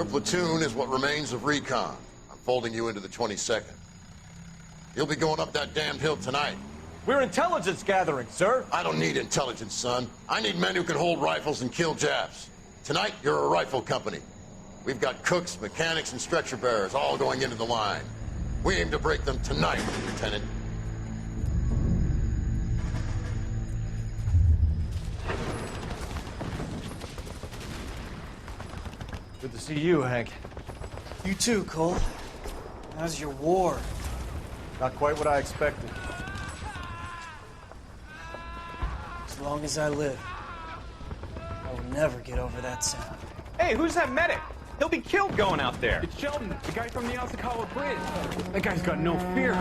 Your platoon is what remains of recon. I'm folding you into the 22nd. You'll be going up that damned hill tonight. We're intelligence gathering, sir. I don't need intelligence, son. I need men who can hold rifles and kill Japs. Tonight, you're a rifle company. We've got cooks, mechanics, and stretcher bearers all going into the line. We aim to break them tonight, Lieutenant. Good to see you, Hank. You too, Cole. How's your war? Not quite what I expected. As long as I live, I will never get over that sound. Hey, who's that medic? He'll be killed going out there. It's Sheldon, the guy from the Osakawa Bridge. That guy's got no fear.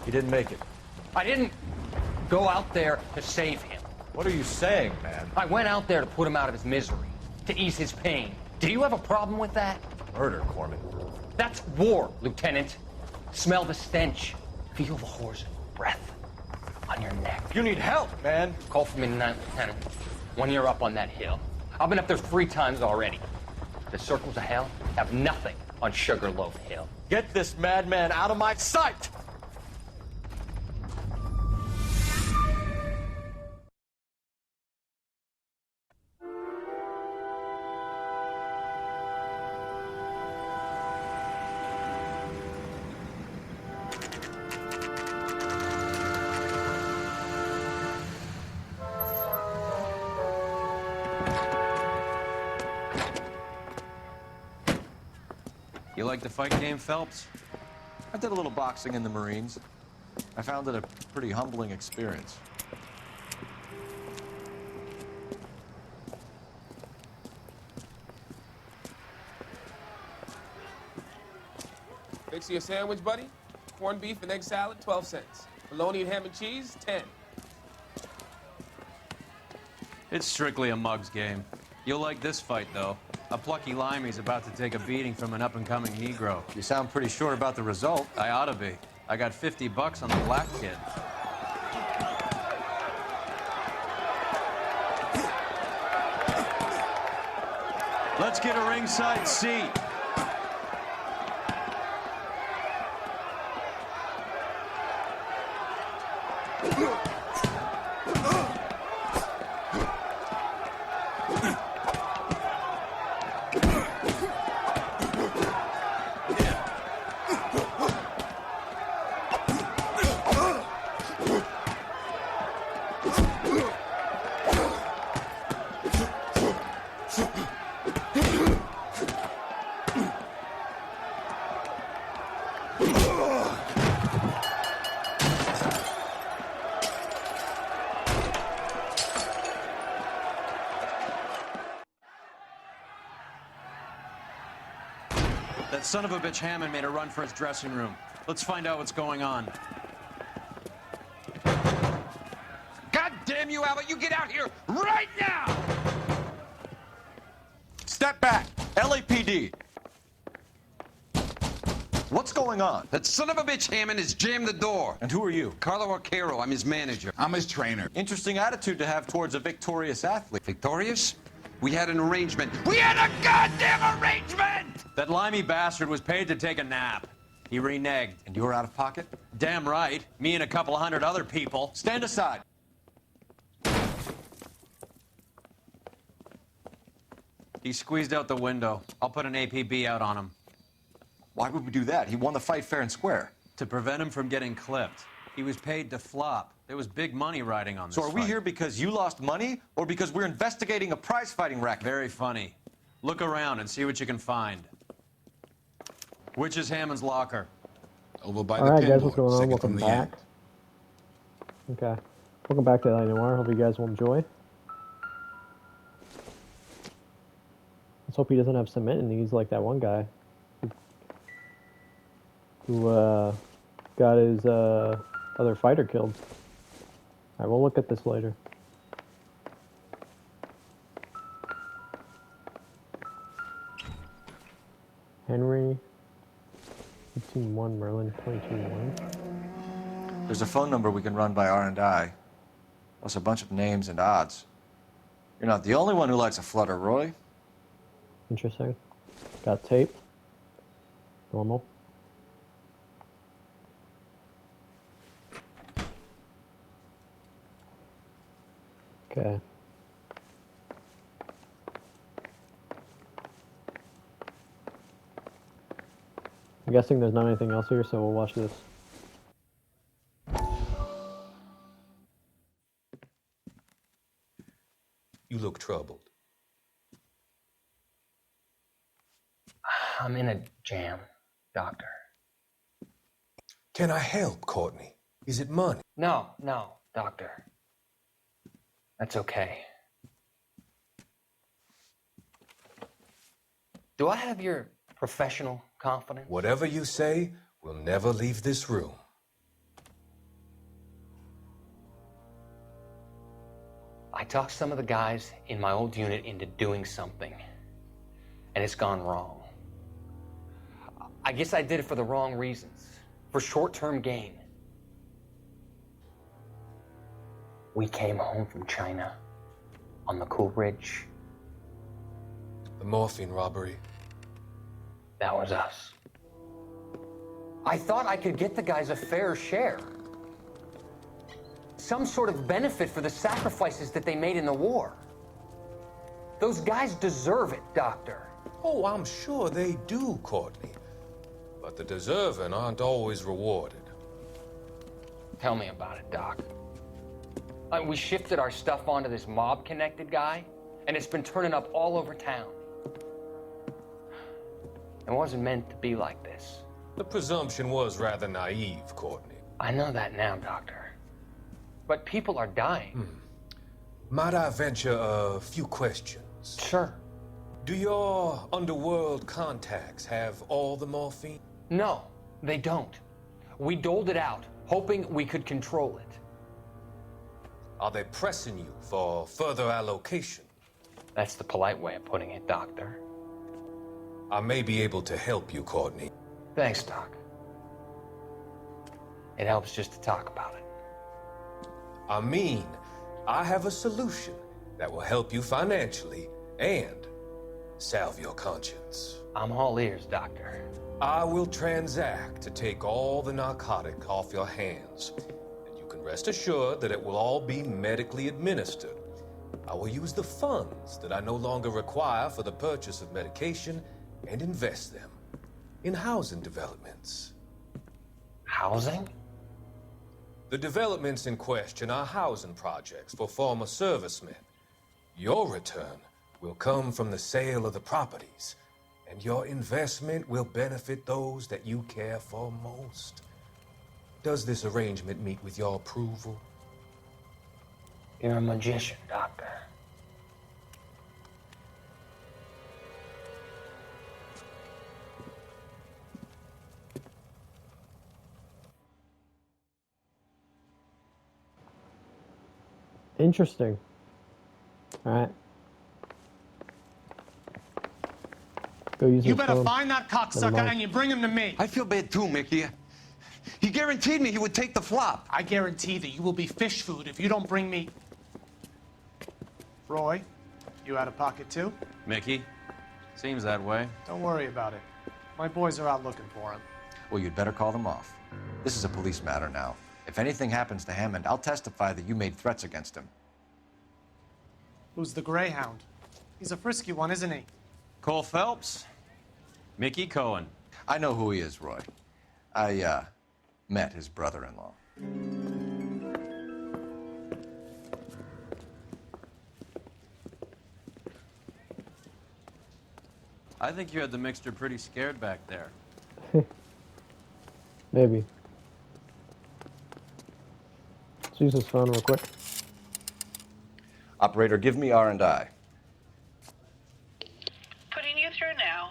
He didn't make it. I didn't go out there to save him. What are you saying, man? I went out there to put him out of his misery, to ease his pain. Do you have a problem with that? Murder, Corman. That's war, Lieutenant. Smell the stench. Feel the horse's breath on your neck. You need help, man. Call for me tonight, Lieutenant, when you're up on that hill. I've been up there 3 times already. The circles of hell have nothing on Sugarloaf Hill. Get this madman out of my sight! You like the fight game, Phelps? I did a little boxing in the Marines. I found it a pretty humbling experience. Fix you a sandwich, buddy? Corned beef and egg salad, 12 cents. Bologna and ham and cheese, 10. It's strictly a mug's game. You'll like this fight, though. A plucky limey's about to take a beating from an up-and-coming Negro. You sound pretty sure about the result. I ought to be. I got 50 bucks on the black kid. Let's get a ringside seat. That son of a bitch Hammond made a run for his dressing room. Let's find out what's going on. God damn you, Albert! You get out here right now! Step back! LAPD! What's going on? That son of a bitch Hammond has jammed the door. And who are you? Carlo Arcaro, I'm his manager. I'm his trainer. Interesting attitude to have towards a victorious athlete. Victorious? We had an arrangement. We had a goddamn arrangement! That limey bastard was paid to take a nap. He reneged. And you were out of pocket? Damn right. Me and a couple 100 other people. Stand aside. He squeezed out the window. I'll put an APB out on him. Why would we do that? He won the fight fair and square. To prevent him from getting clipped. He was paid to flop. There was big money riding on this So are we fight. here because you lost money or because we're investigating a prize-fighting racket? Very funny. Look around and see what you can find. Which is Hammond's locker? Over by All the right, pinboard, guys, what's going on? second Welcome from the back. end. Okay, welcome back to Noire. Hope you guys will enjoy. Let's hope he doesn't have cement and he's like that one guy who got his other fighter killed. All right, we'll look at this later. Henry. 15-1, Merlin 22-1. There's a phone number we can run by R&I, plus a bunch of names and odds. You're not the only one who likes a flutter, Roy. Interesting. Got tape. Normal. Okay. I'm guessing there's not anything else here, so we'll watch this. You look troubled. I'm in a jam, Doctor. Can I help, Courtney? Is it money? No, Doctor. That's okay. Do I have your professional confidence? Whatever you say, we'll never leave this room. I talked some of the guys in my old unit into doing something, and it's gone wrong. I guess I did it for the wrong reasons, for short-term gain. We came home from China on the Cool Ridge. The morphine robbery. That was us. I thought I could get the guys a fair share. Some sort of benefit for the sacrifices that they made in the war. Those guys deserve it, Doctor. Oh, I'm sure they do, Courtney. But the deserving aren't always rewarded. Tell me about it, Doc. We shifted our stuff onto this mob-connected guy, and it's been turning up all over town. It wasn't meant to be like this. The presumption was rather naive, Courtney. I know that now, Doctor. But people are dying. Might I venture a few questions? Sure. Do your underworld contacts have all the morphine? No, they don't. We doled it out, hoping we could control it. Are they pressing you for further allocation? That's the polite way of putting it, Doctor. I may be able to help you, Courtney. Thanks, Doc. It helps just to talk about it. I mean, I have a solution that will help you financially and salve your conscience. I'm all ears, Doctor. I will transact to take all the narcotic off your hands. And you can rest assured that it will all be medically administered. I will use the funds that I no longer require for the purchase of medication and invest them in housing developments. Housing? The developments in question are housing projects for former servicemen. Your return will come from the sale of the properties, and your investment will benefit those that you care for most. Does this arrangement meet with your approval? You're a magician, Doctor. Interesting. Alright. Go use You his better phone. find that cocksucker and you bring him to me. I feel bad too, Mickey. He guaranteed me he would take the flop. I guarantee that you will be fish food if you don't bring me... Roy, you out of pocket too? Mickey? Seems that way. Don't worry about it. My boys are out looking for him. Well, you'd better call them off. This is a police matter now. If anything happens to Hammond, I'll testify that you made threats against him. Who's the Greyhound? He's a frisky one, isn't he? Cole Phelps? Mickey Cohen. I know who he is, Roy. I, met his brother-in-law. I think you had the mixture pretty scared back there. Maybe. Let's use his phone real quick. Operator, give me R&I. Putting you through now.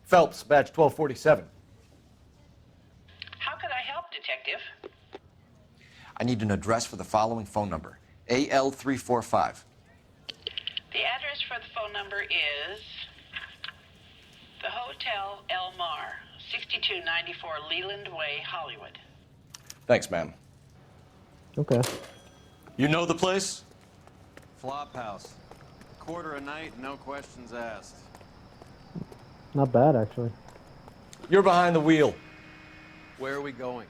Phelps, badge 1247. How could I help, Detective? I need an address for the following phone number. AL345. The address for the phone number is The Hotel El Mar, 6294 Leland Way, Hollywood. Thanks, ma'am. Okay. You know the place? Flop house. Quarter a night, no questions asked. Not bad, actually. You're behind the wheel. Where are we going?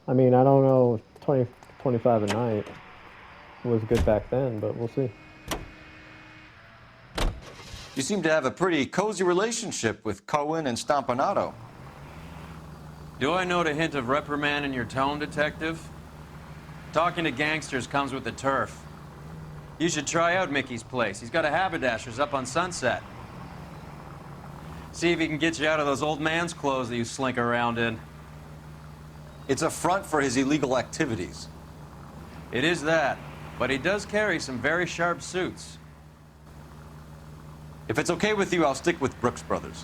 I mean, I don't know if 20, 25 a night was good back then, but we'll see. You seem to have a pretty cozy relationship with Cohen and Stompanato. Do I note a hint of reprimand in your tone, detective? Talking to gangsters comes with the turf. You should try out Mickey's place. He's got a haberdasher's up on Sunset. See if he can get you out of those old man's clothes that you slink around in. It's a front for his illegal activities. It is that, but he does carry some very sharp suits. If it's okay with you, I'll stick with Brooks Brothers.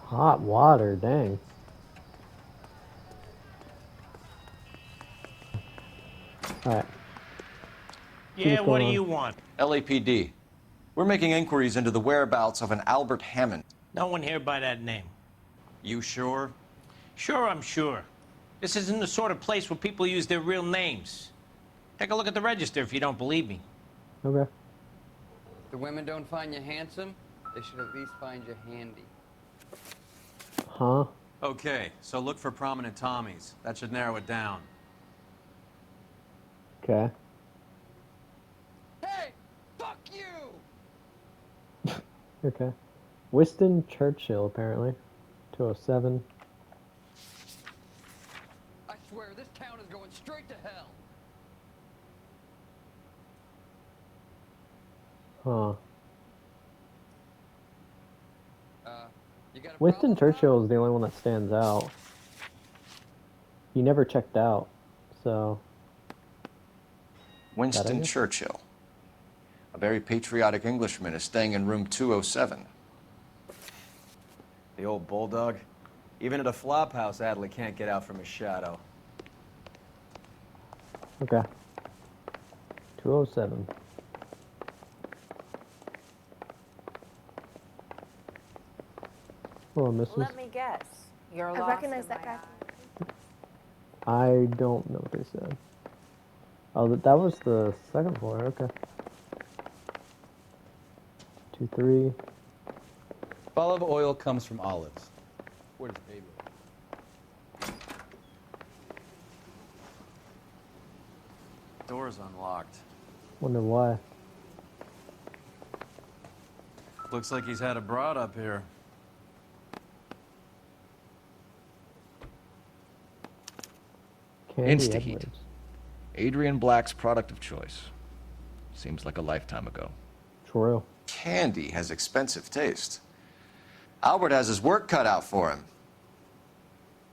Hot water, dang. Alright. Yeah, what do you want? LAPD. We're making inquiries into the whereabouts of an Albert Hammond. No one here by that name. You sure? Sure, I'm sure. This isn't the sort of place where people use their real names. Take a look at the register if you don't believe me. Okay. The women don't find you handsome, they should at least find you handy. Huh? Okay, so look for prominent Tommies. That should narrow it down. Okay. Hey, fuck you! Okay. Winston Churchill, apparently. 207. I swear, this town is going straight to hell. Huh. You got a Winston Churchill is the only one that stands out. He never checked out, so... Winston Churchill. A very patriotic Englishman is staying in room 207. The old bulldog. Even at a flop house, Adley can't get out from his shadow. Okay. 207. Hello, missus. Let me guess. You're I lost recognize in that my guy. I don't know what they said. Oh, that was the second floor. Okay. 2, 3. Olive oil comes from olives. Where does baby live? Door's unlocked. Wonder why. Looks like he's had a broad up here. Candy Instaheat. Edwards. Adrian Black's product of choice. Seems like a lifetime ago. True. Candy has expensive taste. Albert has his work cut out for him.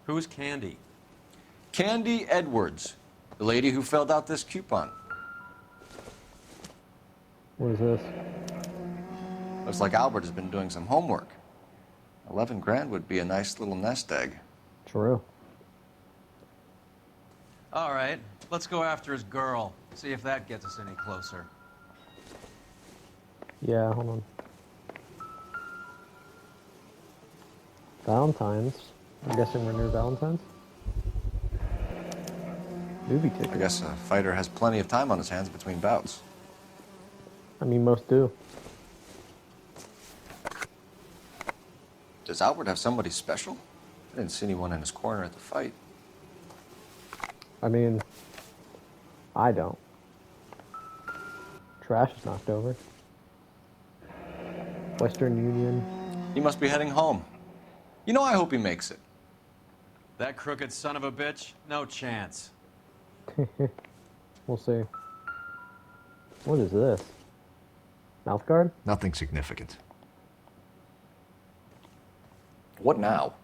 Who's Candy? Candy Edwards, the lady who filled out this coupon. What is this? Looks like Albert has been doing some homework. 11 grand would be a nice little nest egg. True. All right, let's go after his girl. See if that gets us any closer. Yeah, hold on. Valentine's. I'm guessing we're near Valentine's. Movie ticket. I guess a fighter has plenty of time on his hands between bouts. I mean, most do. Does Albert have somebody special? I didn't see anyone in his corner at the fight. I mean, I don't. Trash is knocked over. Western Union. He must be heading home. You know, I hope he makes it. That crooked son of a bitch? No chance. We'll see. What is this? Mouth guard? Nothing significant. What now?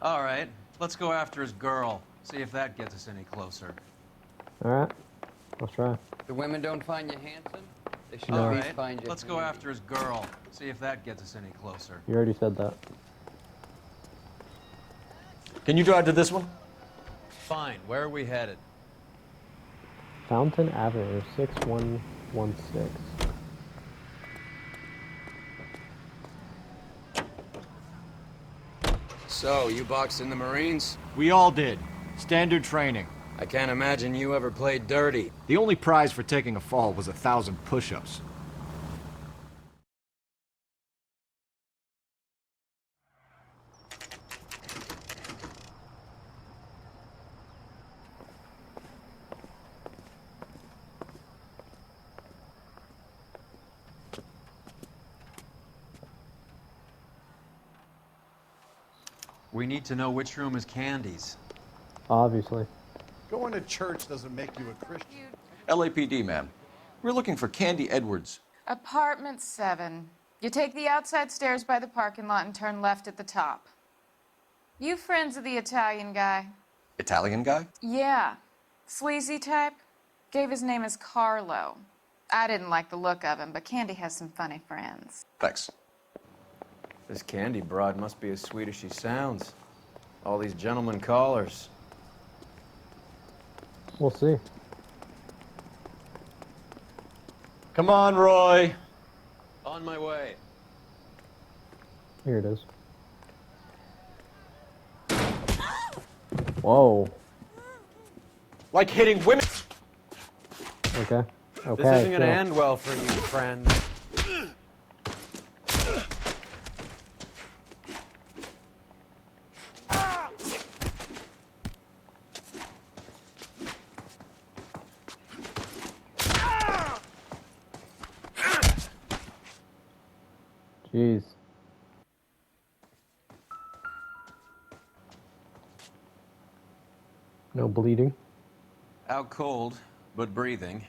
All right, let's go after his girl. See if that gets us any closer. Alright. Let's try. The women don't find you handsome, They should All at least right, find you. Let's go after his girl. See if that gets us any closer. You already said that. Can you drive to this one? Fine. Where are we headed? Fountain Avenue, 6116. So, you boxed in the Marines? We all did. Standard training. I can't imagine you ever played dirty. The only prize for taking a fall was 1,000 push-ups. We need to know which room is Candy's. Obviously. Going to church doesn't make you a Christian. LAPD, ma'am. We're looking for Candy Edwards. Apartment 7. You take the outside stairs by the parking lot and turn left at the top. You friends of the Italian guy? Italian guy? Yeah. Sleazy type? Gave his name as Carlo. I didn't like the look of him, but Candy has some funny friends. Thanks. This Candy broad must be as sweet as she sounds. All these gentlemen callers. We'll see. Come on, Roy. On my way. Here it is. Whoa. Like hitting women. Okay. Okay. This isn't gonna chill. end well for you, friend. Jeez. No bleeding. Out cold, but breathing.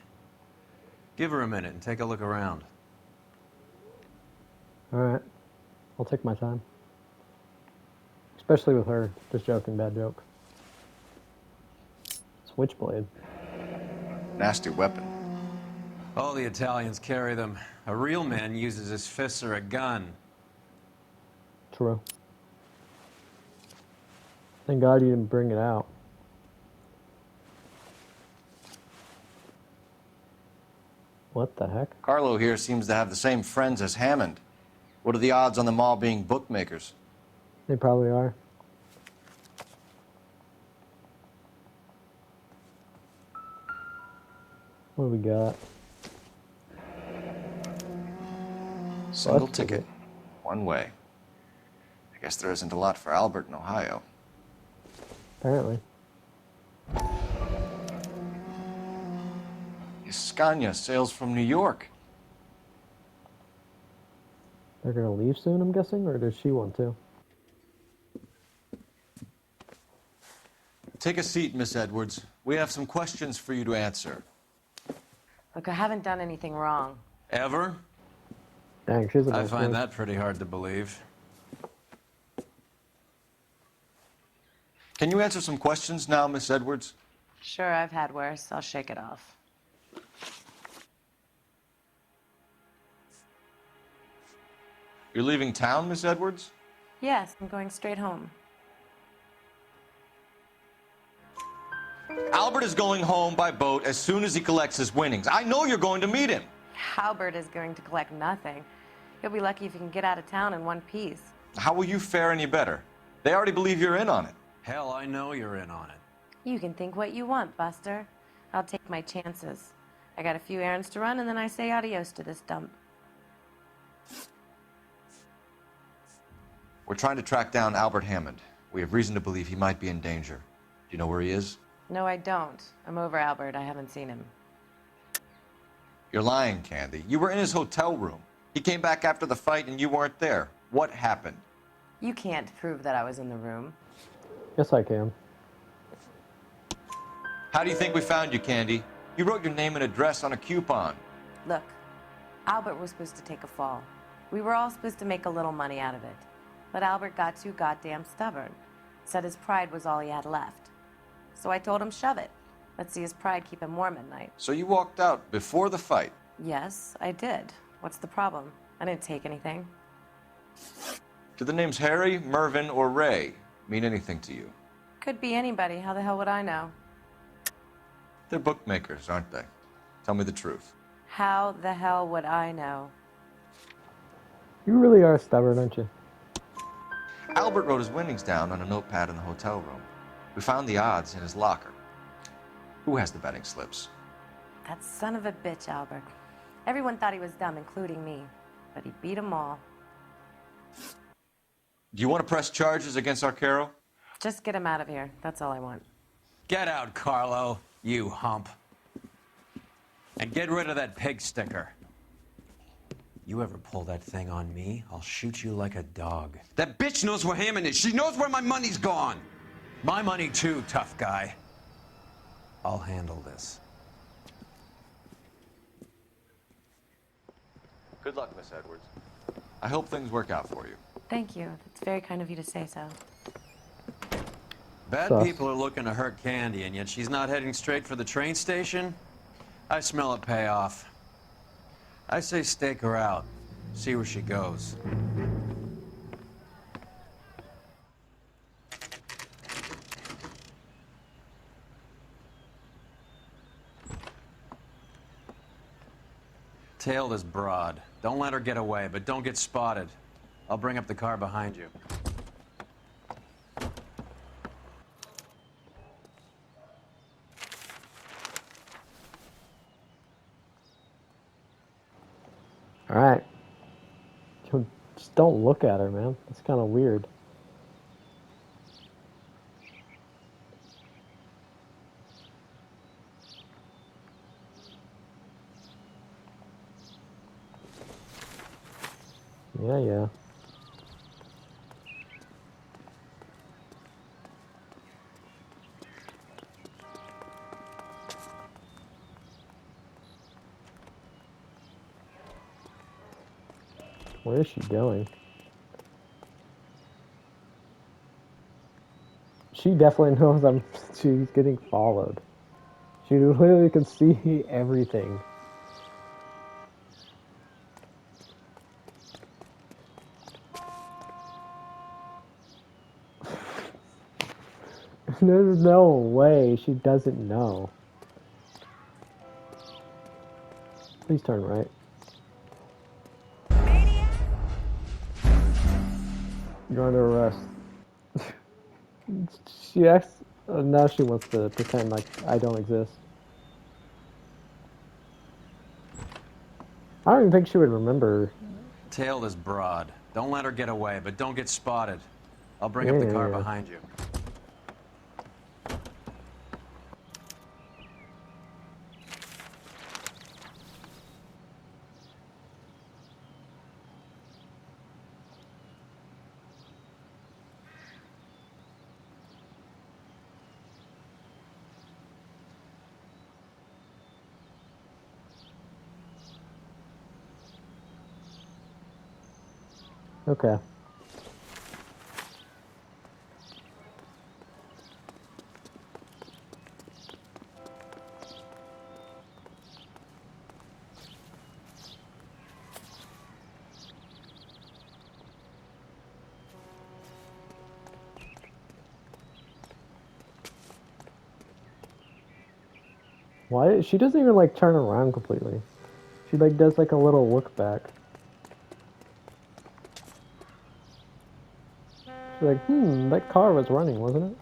Give her a minute and take a look around. Alright. I'll take my time. Especially with her. Just joking, bad joke. Switchblade. Nasty weapon. All the Italians carry them. A real man uses his fists or a gun. True. Thank God you didn't bring it out. What the heck? Carlo here seems to have the same friends as Hammond. What are the odds on them all being bookmakers? They probably are. What do we got? Single Bus ticket, one way. I guess there isn't a lot for Albert in Ohio. Apparently. Scania sails from New York. They're gonna leave soon, I'm guessing, or does she want to? Take a seat, Miss Edwards. We have some questions for you to answer. Look, I haven't done anything wrong. Ever? Dang, she's a I nice find voice. that pretty hard to believe. Can you answer some questions now, Miss Edwards? Sure, I've had worse. I'll shake it off. You're leaving town, Miss Edwards? Yes, I'm going straight home. Albert is going home by boat as soon as he collects his winnings. I know you're going to meet him. Albert is going to collect nothing. He'll be lucky if he can get out of town in one piece. How will you fare any better? They already believe you're in on it. Hell, I know you're in on it. You can think what you want, Buster. I'll take my chances. I got a few errands to run, and then I say adios to this dump. We're trying to track down Albert Hammond. We have reason to believe he might be in danger. Do you know where he is? No, I don't. I'm over Albert. I haven't seen him. You're lying, Candy. You were in his hotel room. He came back after the fight and you weren't there. What happened? You can't prove that I was in the room. Yes, I can. How do you think we found you, Candy? You wrote your name and address on a coupon. Look, Albert was supposed to take a fall. We were all supposed to make a little money out of it. But Albert got too goddamn stubborn. Said his pride was all he had left. So I told him, shove it. Let's see his pride keep him warm at night. So you walked out before the fight. Yes, I did. What's the problem? I didn't take anything. Do the names Harry, Mervyn, or Ray mean anything to you? Could be anybody. How the hell would I know? They're bookmakers, aren't they? Tell me the truth. How the hell would I know? You really are stubborn, aren't you? Albert wrote his winnings down on a notepad in the hotel room. We found the odds in his locker. Who has the betting slips? That son of a bitch, Albert. Everyone thought he was dumb, including me. But he beat them all. Do you want to press charges against Arcaro? Just get him out of here. That's all I want. Get out, Carlo, you hump. And get rid of that pig sticker. You ever pull that thing on me, I'll shoot you like a dog. That bitch knows where Hammond is. She knows where my money's gone. My money too, tough guy. I'll handle this. Good luck, Miss Edwards. I hope things work out for you. Thank you. It's very kind of you to say so. Bad people are looking to hurt Candy, and yet she's not heading straight for the train station? I smell a payoff. I say stake her out. See where she goes. Tail this broad. Don't let her get away, but don't get spotted. I'll bring up the car behind you. Alright. Just don't look at her, man. It's kind of weird. Yeah. Where is she going? She definitely knows she's getting followed. She literally can see everything. There's no way she doesn't know. Please turn right. You're under arrest. She acts. Now she wants to pretend like I don't exist. I don't even think she would remember. Tail this broad. Don't let her get away, but don't get spotted. I'll bring up the car behind you. Okay. Why? She doesn't even like turn around completely. She like does like a little look back. She's like, that car was running, wasn't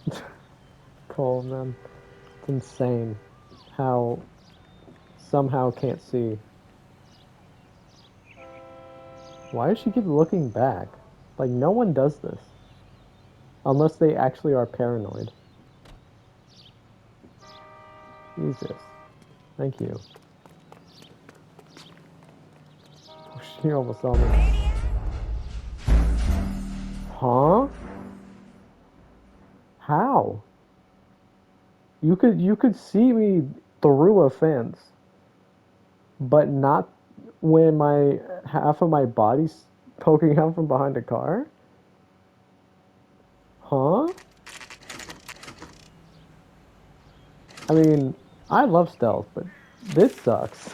it? Cool, man. It's insane how somehow can't see. Why does she keep looking back? Like, no one does this. Unless they actually are paranoid. Jesus. Thank you. Oh, she almost saw me. Huh? How? You could see me through a fence, but not when my half of my body's poking out from behind a car? Huh? I mean, I love stealth, but This sucks.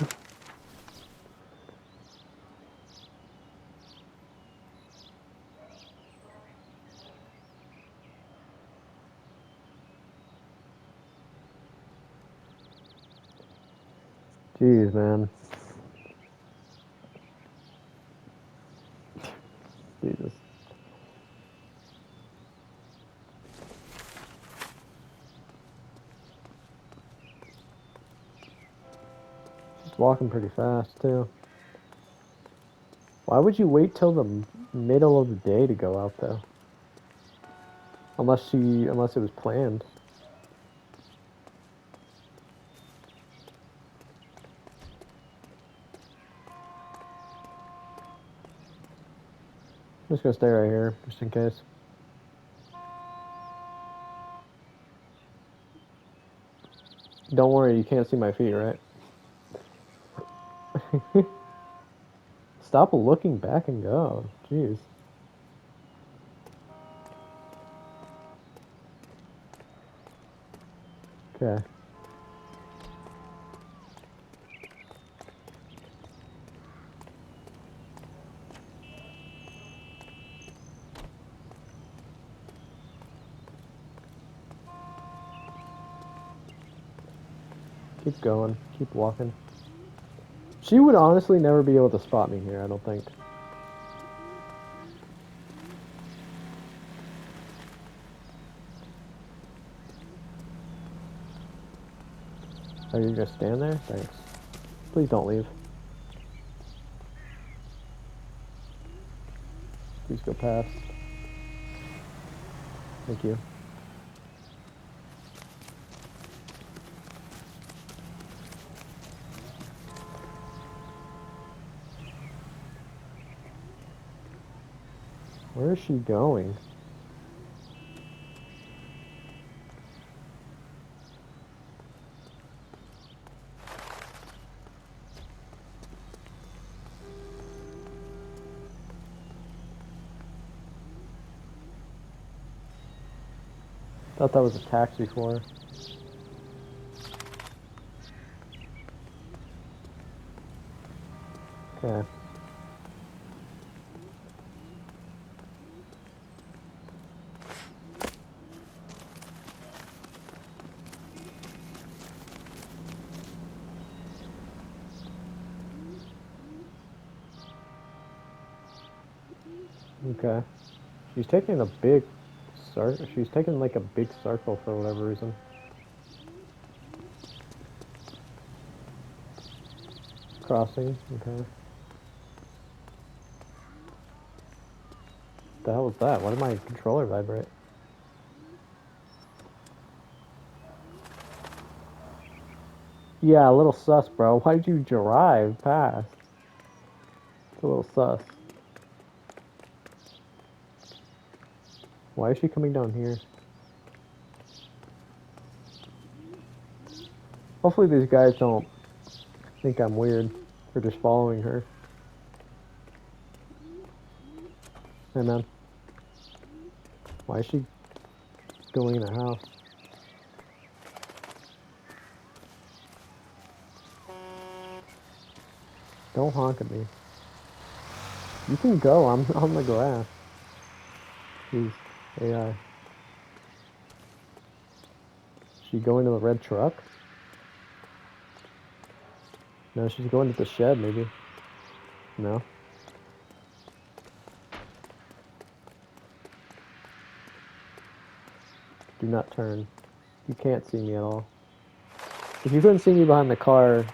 Jeez, man. Jesus. She's walking pretty fast, too. Why would you wait till the middle of the day to go out, though? Unless it was planned. I'm just gonna stay right here, just in case. Don't worry, you can't see my feet, right? Stop looking back and go. Jeez. Okay. Keep going. Keep walking. She would honestly never be able to spot me here, I don't think. Are you gonna stand there? Thanks. Please don't leave. Please go past. Thank you. Where is she going? Thought that was a taxi for her. Okay. Okay. She's taking a big circle. She's taking like a big circle for whatever reason. Crossing. Okay. The hell was that? Why did my controller vibrate? Yeah, a little sus, bro. Why'd you drive past? It's a little sus. Why is she coming down here? Hopefully these guys don't think I'm weird for just following her. Hey, man. Why is she going in the house? Don't honk at me. You can go. I'm on the grass. Jeez. AI. She going to the red truck? No, she's going to the shed, maybe. No. Do not turn. You can't see me at all. If you couldn't see me behind the car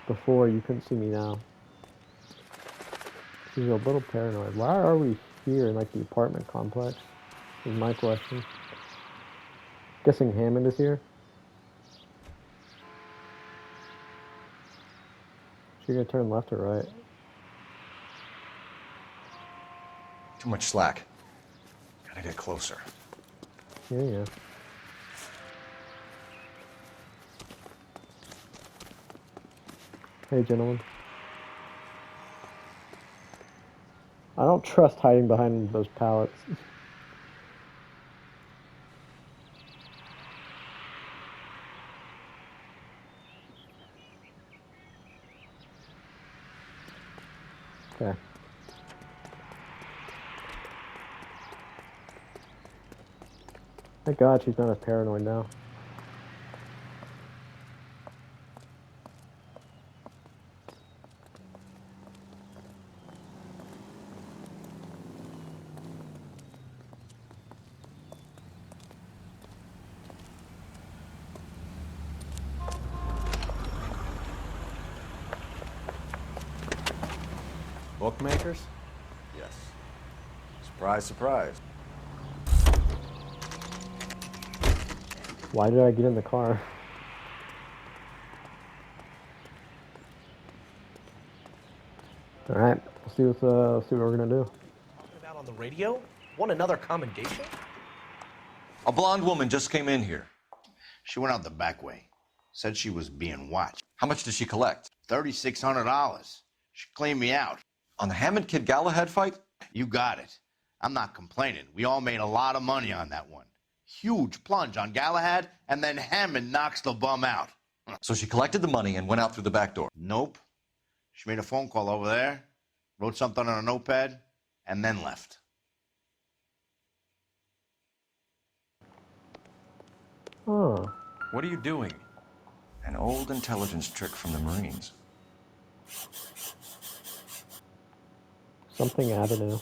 before, you couldn't see me now. She's a little paranoid. Why are we here in like the apartment complex? Is my question. Guessing Hammond is here. She gonna turn left or right? Too much slack. Gotta get closer. Yeah. Hey, gentlemen. I don't trust hiding behind those pallets. Okay. Thank God she's not as paranoid now. Bookmakers? Yes. Surprise, surprise. Why did I get in the car? All right, let's see what we're gonna do. Talking about on the radio? Want another commendation? A blonde woman just came in here. She went out the back way. Said she was being watched. How much did she collect? $3,600. She cleaned me out. On the Hammond Kid Galahad fight? You got it. I'm not complaining. We all made a lot of money on that one. Huge plunge on Galahad, and then Hammond knocks the bum out. So she collected the money and went out through the back door? Nope. She made a phone call over there, wrote something on a notepad, and then left. Oh. What are you doing? An old intelligence trick from the Marines. Something Avenue.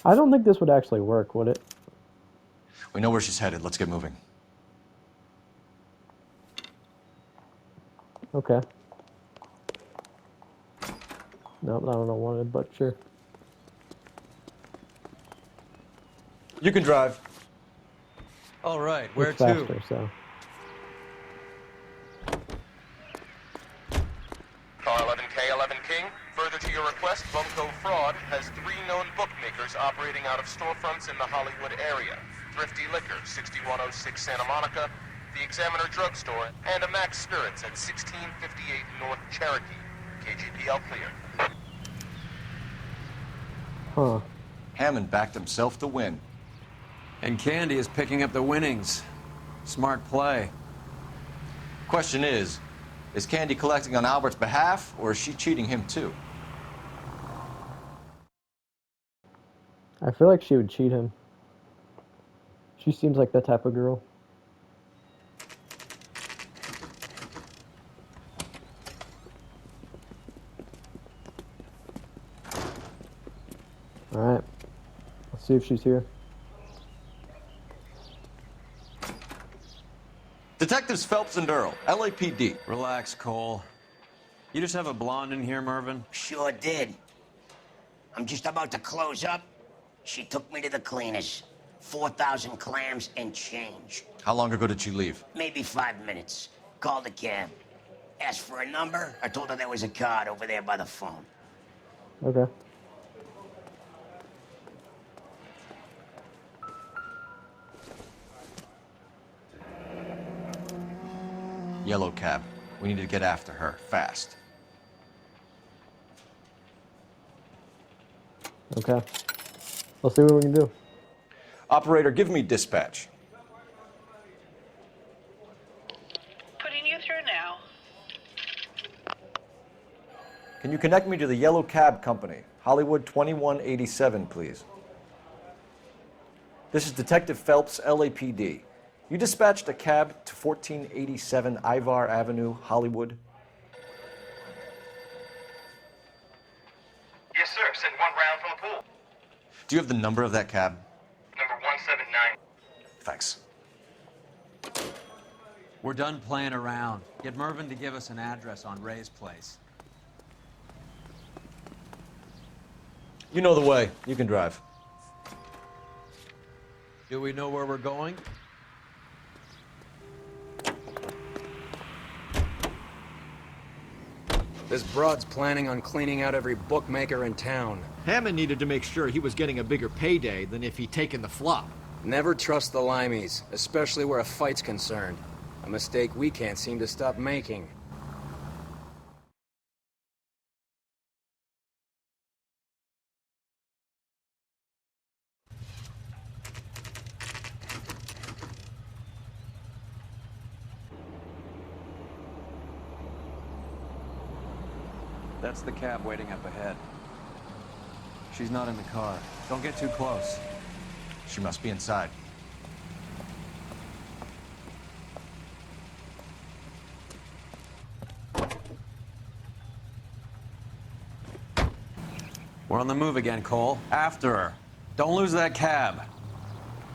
I don't think this would actually work, would it? We know where she's headed. Let's get moving. Okay. Nope, I don't know what it, but sure. You can drive. All right, where It's to? faster, so. Car 11K, 11 King. Further to your request, Bunko Fraud has 3 known bookmakers operating out of storefronts in the Hollywood area. Thrifty Liquor, 6106 Santa Monica, the Examiner Drugstore, and a Max Spirits at 1658 North Cherokee. KGPL clear. Huh. Hammond backed himself to win. And Candy is picking up the winnings. Smart play. Question is Candy collecting on Albert's behalf, or is she cheating him too? I feel like she would cheat him. She seems like that type of girl. Alright. Let's see if she's here. Detectives Phelps and Earl, LAPD. Relax, Cole. You just have a blonde in here, Mervyn? Sure did. I'm just about to close up. She took me to the cleaners. 4,000 clams and change. How long ago did she leave? Maybe 5 minutes. Called a cab. Asked for a number. I told her there was a card over there by the phone. Okay. Yellow cab. We need to get after her, fast. Okay. Let's see what we can do. Operator, give me dispatch. Putting you through now. Can you connect me to the Yellow Cab Company? Hollywood 2187, please. This is Detective Phelps, LAPD. You dispatched a cab to 1487 Ivar Avenue, Hollywood. Yes, sir. Send 1 round from the pool. Do you have the number of that cab? Number 179. Thanks. We're done playing around. Get Mervyn to give us an address on Ray's place. You know the way. You can drive. Do we know where we're going? This broad's planning on cleaning out every bookmaker in town. Hammond needed to make sure he was getting a bigger payday than if he'd taken the flop. Never trust the limeys, especially where a fight's concerned. A mistake we can't seem to stop making. That's the cab waiting up ahead. She's not in the car. Don't get too close. She must be inside. We're on the move again, Cole. After her. Don't lose that cab.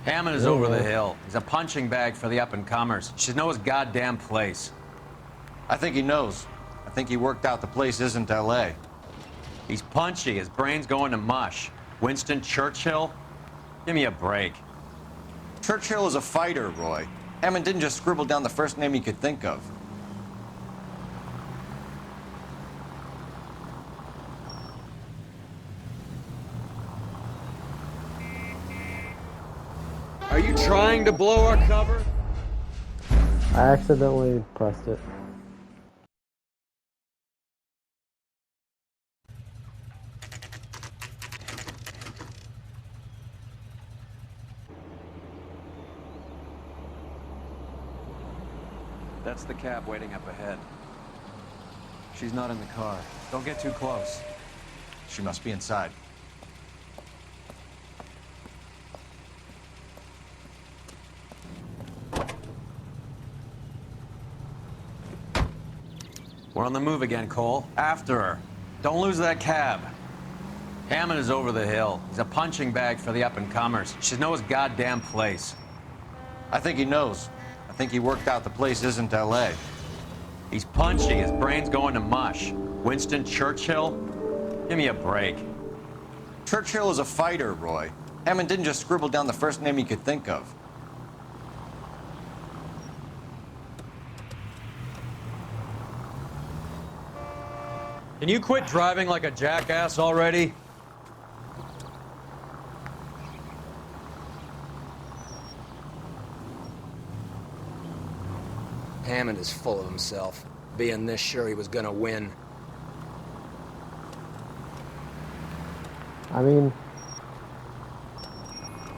Hammond is over the hill. He's a punching bag for the up-and-comers. She knows his goddamn place. I think he knows. I think he worked out the place isn't L.A. He's punchy. His brain's going to mush. Winston Churchill? Give me a break. Churchill is a fighter, Roy. Hammond didn't just scribble down the first name he could think of. Are you trying to blow our cover? I accidentally pressed it. That's the cab waiting up ahead. She's not in the car. Don't get too close. She must be inside. We're on the move again, Cole. After her. Don't lose that cab. Hammond is over the hill. He's a punching bag for the up-and-comers. She knows his goddamn place. I think he knows. I think he worked out the place isn't L.A. He's punchy. His brain's going to mush. Winston Churchill? Give me a break. Churchill is a fighter, Roy. Hammond didn't just scribble down the first name he could think of. Can you quit driving like a jackass already? Hammond is full of himself, being this sure he was gonna win. I mean,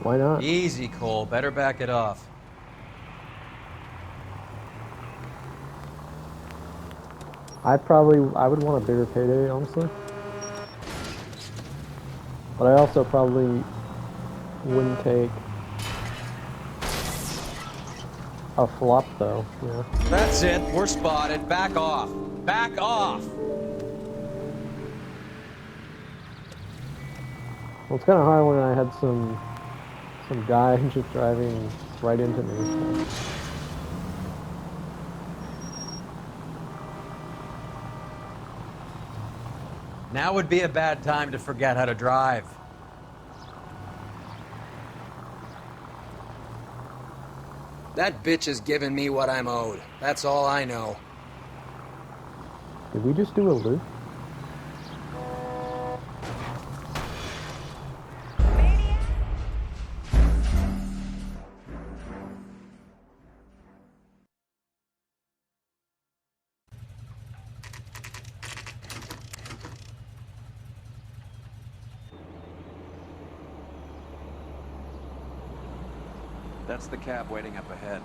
why not? Easy, Cole. Better back it off. I would want a bigger payday, honestly. But I also probably wouldn't take a flop, though. Yeah. That's it. We're spotted. Back off. Back off. Well, it's kind of hard when I had some guy just driving right into me. So. Now would be a bad time to forget how to drive. That bitch is giving me what I'm owed. That's all I know. Did we just do a loop? That's the cab waiting up ahead.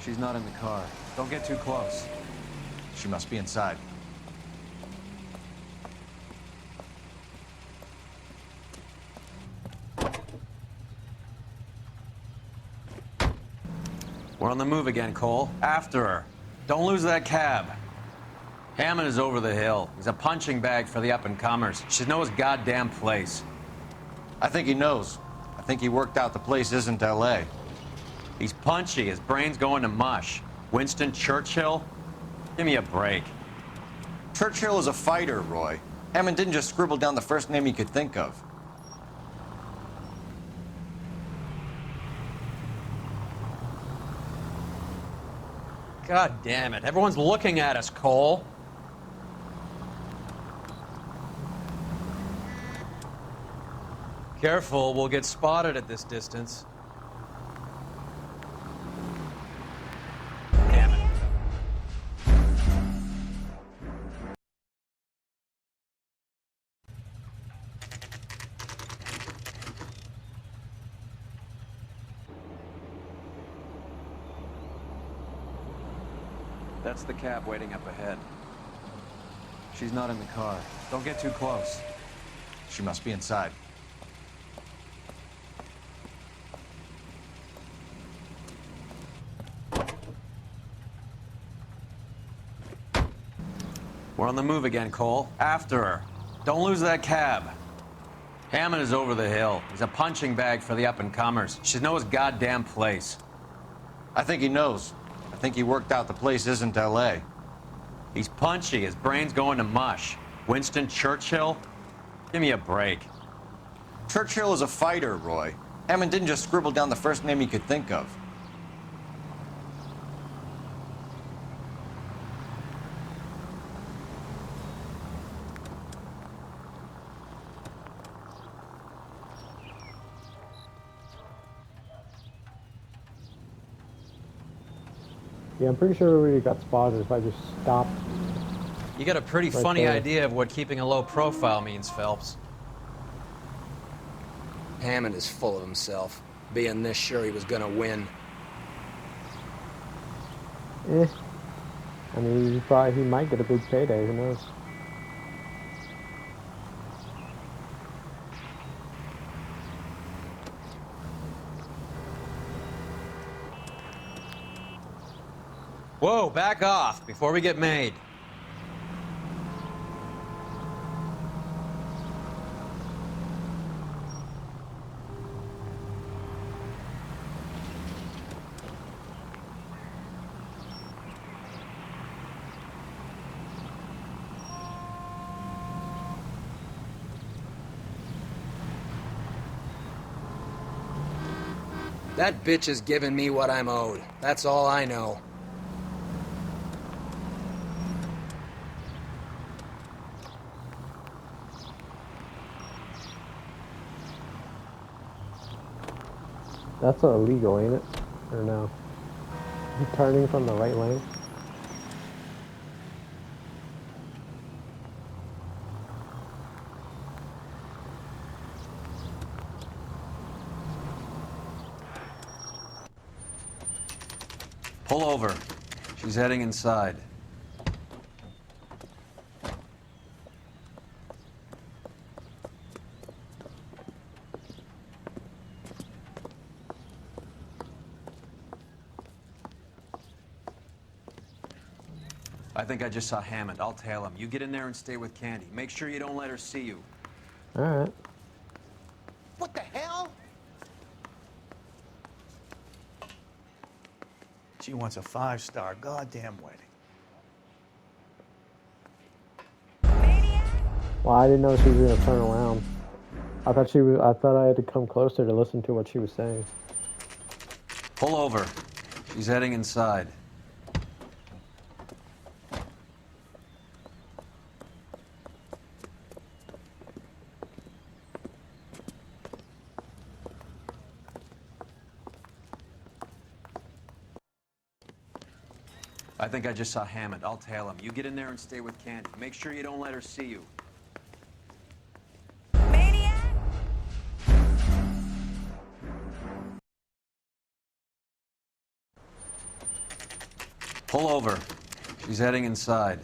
She's not in the car. Don't get too close. She must be inside. We're on the move again, Cole. After her. Don't lose that cab. Hammond is over the hill. He's a punching bag for the up-and-comers. She knows his goddamn place. I think he knows. I think he worked out the place isn't L.A. He's punchy. His brain's going to mush. Winston Churchill? Give me a break. Churchill is a fighter, Roy. Hammond didn't just scribble down the first name he could think of. God damn it. Everyone's looking at us, Cole. Careful, we'll get spotted at this distance. Damn it. That's the cab waiting up ahead. She's not in the car. Don't get too close. She must be inside. We're on the move again, Cole. After her. Don't lose that cab. Hammond is over the hill. He's a punching bag for the up-and-comers. She knows his goddamn place. I think he knows. I think he worked out the place isn't L.A. He's punchy. His brain's going to mush. Winston Churchill? Give me a break. Churchill is a fighter, Roy. Hammond didn't just scribble down the first name he could think of. Yeah, I'm pretty sure we already got spotted if I just stopped. You got a pretty Right funny there. idea of what keeping a low profile means, Phelps. Hammond is full of himself, being this sure he was gonna win. I mean, he might get a big payday, who knows? Whoa, back off before we get made. That bitch is giving me what I'm owed. That's all I know. That's illegal, ain't it? Or no? Turning from the right lane? Pull over. She's heading inside. I think I just saw Hammond. I'll tail him. You get in there and stay with Candy. Make sure you don't let her see you. Alright. What the hell? She wants a 5-star goddamn wedding. Well, I didn't know she was gonna turn around. I thought I had to come closer to listen to what she was saying. Pull over. She's heading inside. I think I just saw Hammond. I'll tail him. You get in there and stay with Candy. Make sure you don't let her see you. Pull over. She's heading inside.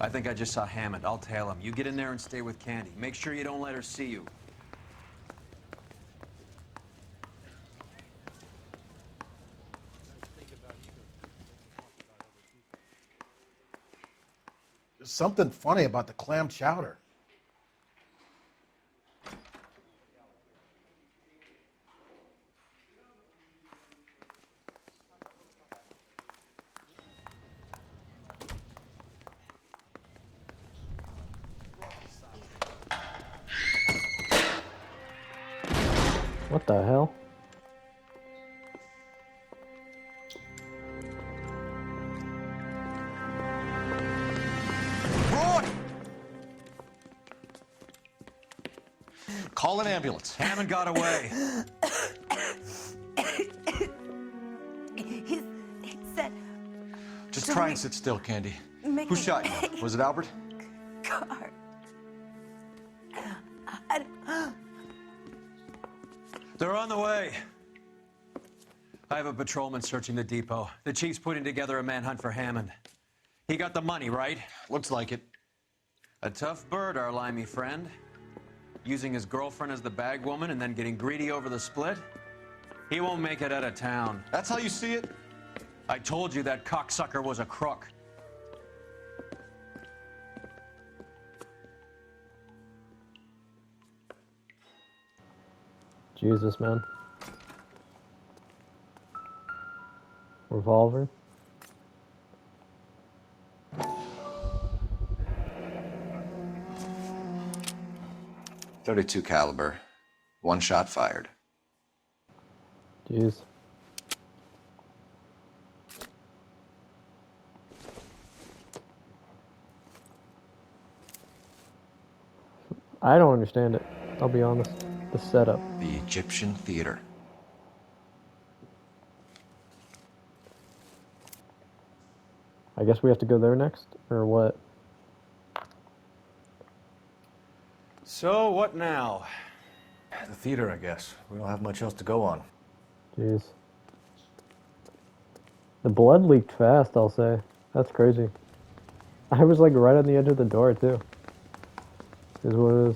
I think I just saw Hammond. I'll tail him. You get in there and stay with Candy. Make sure you don't let her see you. There's something funny about the clam chowder. What the hell? Call an ambulance. Hammond got away. He said... Just try and sit still, Candy. Mickey. Who shot you? Was it Albert? God. They're on the way. I have a patrolman searching the depot. The chief's putting together a manhunt for Hammond. He got the money, right? Looks like it. A tough bird, our limey friend. Using his girlfriend as the bag woman and then getting greedy over the split. He won't make it out of town. That's how you see it? I told you that cocksucker was a crook. Jesus, man. Revolver. .32 caliber. One shot fired. Jeez. I don't understand it. I'll be honest. The setup. The Egyptian theater. I guess we have to go there next, or what? So, what now? The theater, I guess. We don't have much else to go on. Jeez. The blood leaked fast, I'll say. That's crazy. I was like right on the edge of the door, too. Is what it is.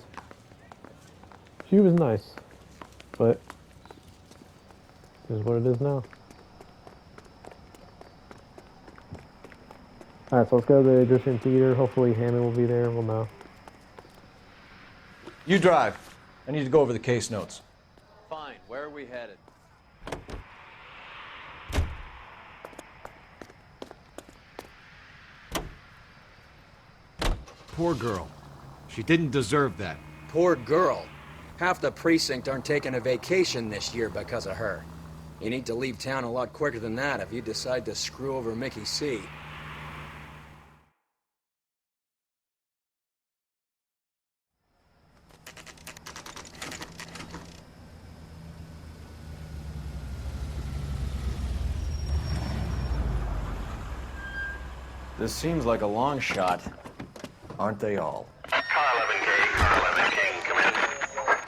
She was nice, but is what it is now. Alright, so let's go to the Egyptian theater. Hopefully Hammond will be there. We'll know. You drive. I need to go over the case notes. Fine. Where are we headed? Poor girl. She didn't deserve that. Poor girl. Half the precinct aren't taking a vacation this year because of her. You need to leave town a lot quicker than that if you decide to screw over Mickey C. This seems like a long shot. Aren't they all? Car 11K, Car 11 King, come in.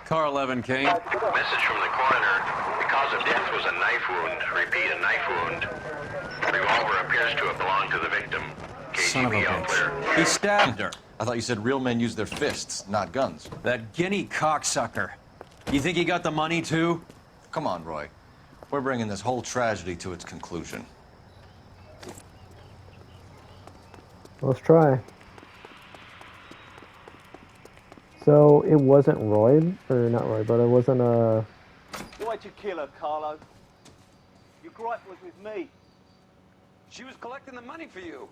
Car 11 King. Message from the coroner. The cause of death was a knife wound. Repeat, a knife wound. The revolver appears to have belonged to the victim. Son of a KGB all clear. bitch. He stabbed her. I thought you said real men use their fists, not guns. That guinea cocksucker. You think he got the money, too? Come on, Roy. We're bringing this whole tragedy to its conclusion. Let's try. So it wasn't Roy, or not Roy, but it wasn't Why'd you kill her, Carlo? Your gripe was with me. She was collecting the money for you.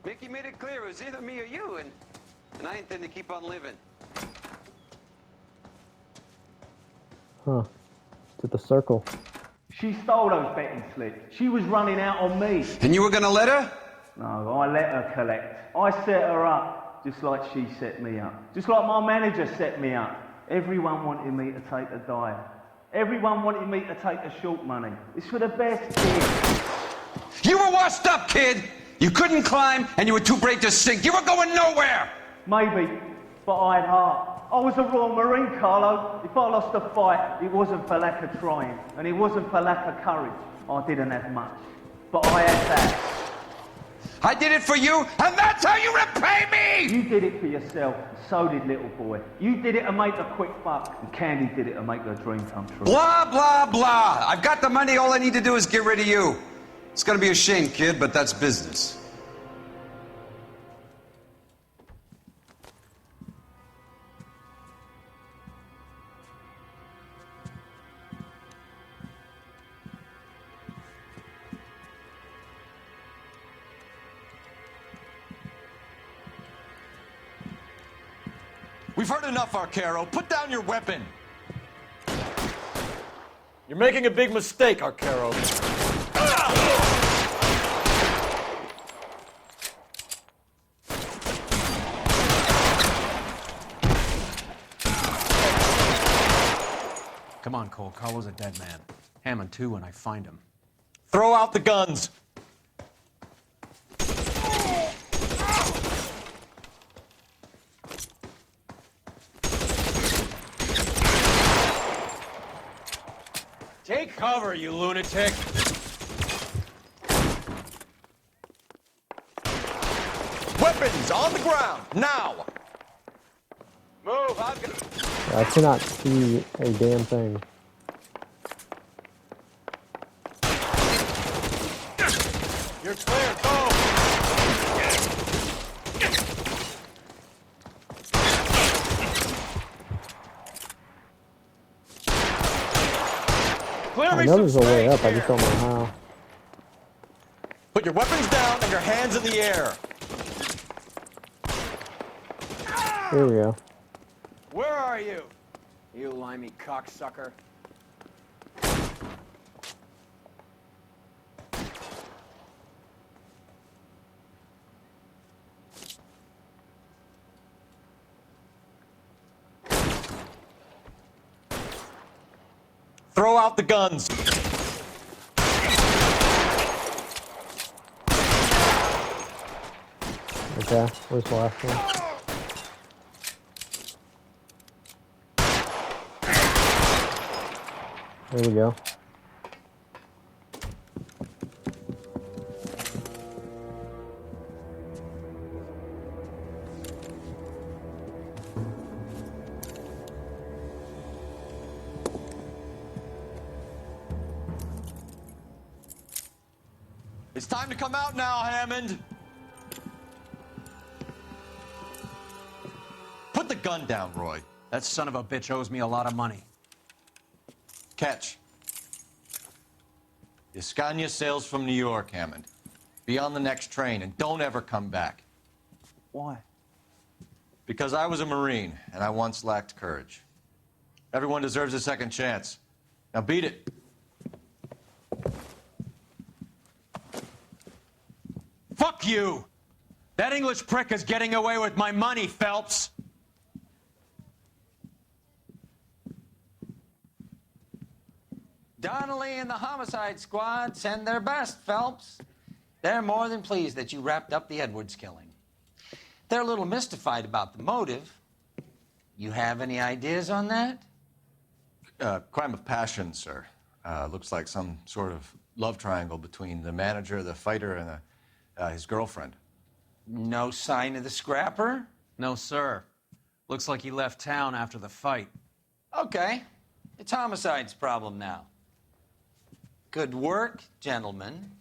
Mickey made it clear it was either me or you, and I intend to keep on living. Huh. It's at the circle. She stole those betting slips. She was running out on me. And you were gonna let her? No, I let her collect. I set her up, just like she set me up. Just like my manager set me up. Everyone wanted me to take a dive. Everyone wanted me to take the short money. It's for the best kid. You were washed up, kid! You couldn't climb, and you were too brave to sink. You were going nowhere! Maybe, but I had heart. I was a Royal Marine, Carlo. If I lost a fight, it wasn't for lack of trying, and it wasn't for lack of courage. I didn't have much, but I had that. I did it for you, and that's how you repay me! You did it for yourself, and so did little boy. You did it to make a quick buck, and Candy did it to make her dream come true. Blah, blah, blah. I've got the money. All I need to do is get rid of you. It's gonna be a shame, kid, but that's business. We've heard enough, Arcaro. Put down your weapon. You're making a big mistake, Arcaro. Come on, Cole. Carlo's a dead man. Hammond, too, when I find him. Throw out the guns. Take cover, you lunatic! Weapons on the ground, now! Move, I've got... I cannot see a damn thing. You're clear, go! I know there's a way up, I just don't know how. Put your weapons down and your hands in the air. Here we go. Where are you? You limey cocksucker. Throw out the guns. Okay, where's the last one? There we go. It's time to come out now, Hammond. Put the gun down, Roy. That son of a bitch owes me a lot of money. Catch. The Scania sails from New York, Hammond. Be on the next train and don't ever come back. Why? Because I was a Marine and I once lacked courage. Everyone deserves a second chance. Now beat it. Fuck you! That English prick is getting away with my money, Phelps! Donnelly and the homicide squad send their best, Phelps. They're more than pleased that you wrapped up the Edwards killing. They're a little mystified about the motive. You have any ideas on that? Crime of passion, sir. Looks like some sort of love triangle between the manager, the fighter, and his girlfriend. No sign of the scrapper? No, sir. Looks like he left town after the fight. Okay. It's homicide's problem now. Good work, gentlemen.